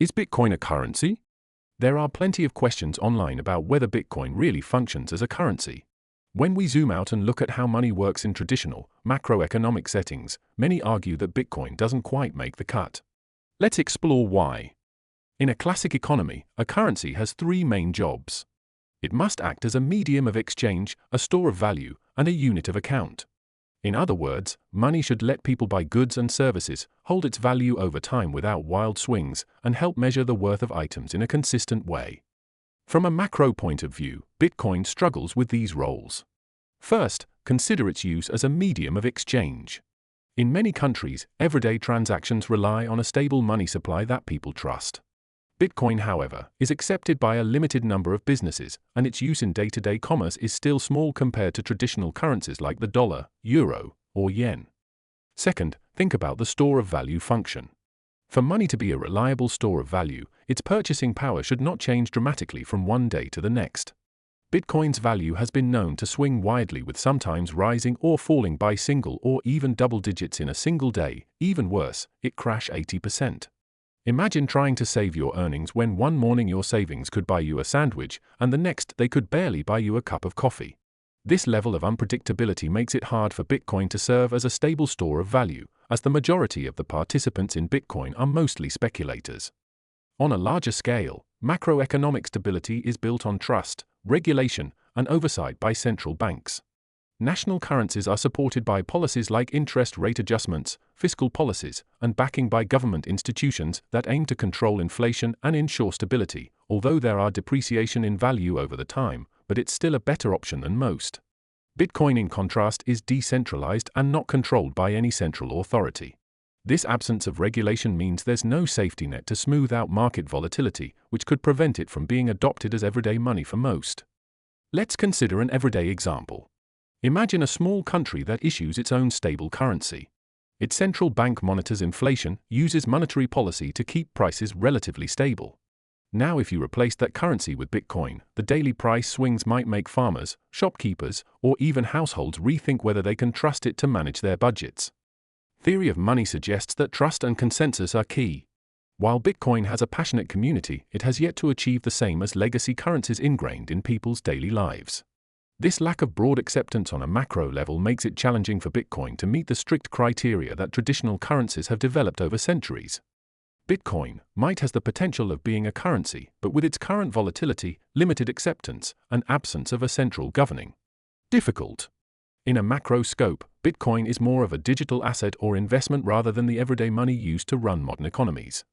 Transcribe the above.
Is Bitcoin a currency? There are plenty of questions online about whether Bitcoin really functions as a currency. When we zoom out and look at how money works in traditional, macroeconomic settings, many argue that Bitcoin doesn't quite make the cut. Let's explore why. In a classic economy, a currency has three main jobs. It must act as a medium of exchange, a store of value, and a unit of account. In other words, money should let people buy goods and services, hold its value over time without wild swings, and help measure the worth of items in a consistent way. From a macro point of view, Bitcoin struggles with these roles. First, consider its use as a medium of exchange. In many countries, everyday transactions rely on a stable money supply that people trust. Bitcoin, however, is accepted by a limited number of businesses, and its use in day-to-day commerce is still small compared to traditional currencies like the dollar, euro, or yen. Second, think about the store of value function. For money to be a reliable store of value, its purchasing power should not change dramatically from one day to the next. Bitcoin's value has been known to swing widely, with sometimes rising or falling by single or even double digits in a single day. Even worse, it crashed 80%. Imagine trying to save your earnings when one morning your savings could buy you a sandwich, and the next they could barely buy you a cup of coffee. This level of unpredictability makes it hard for Bitcoin to serve as a stable store of value, as the majority of the participants in Bitcoin are mostly speculators. On a larger scale, macroeconomic stability is built on trust, regulation, and oversight by central banks. National currencies are supported by policies like interest rate adjustments, fiscal policies, and backing by government institutions that aim to control inflation and ensure stability, although there are depreciation in value over the time, but it's still a better option than most. Bitcoin, in contrast, is decentralized and not controlled by any central authority. This absence of regulation means there's no safety net to smooth out market volatility, which could prevent it from being adopted as everyday money for most. Let's consider an everyday example. Imagine a small country that issues its own stable currency. Its central bank monitors inflation, uses monetary policy to keep prices relatively stable. Now, if you replace that currency with Bitcoin, the daily price swings might make farmers, shopkeepers, or even households rethink whether they can trust it to manage their budgets. Theory of money suggests that trust and consensus are key. While Bitcoin has a passionate community, it has yet to achieve the same as legacy currencies ingrained in people's daily lives. This lack of broad acceptance on a macro level makes it challenging for Bitcoin to meet the strict criteria that traditional currencies have developed over centuries. Bitcoin might has the potential of being a currency, but with its current volatility, limited acceptance, and absence of a central governing. Difficult. In a macro scope, Bitcoin is more of a digital asset or investment rather than the everyday money used to run modern economies.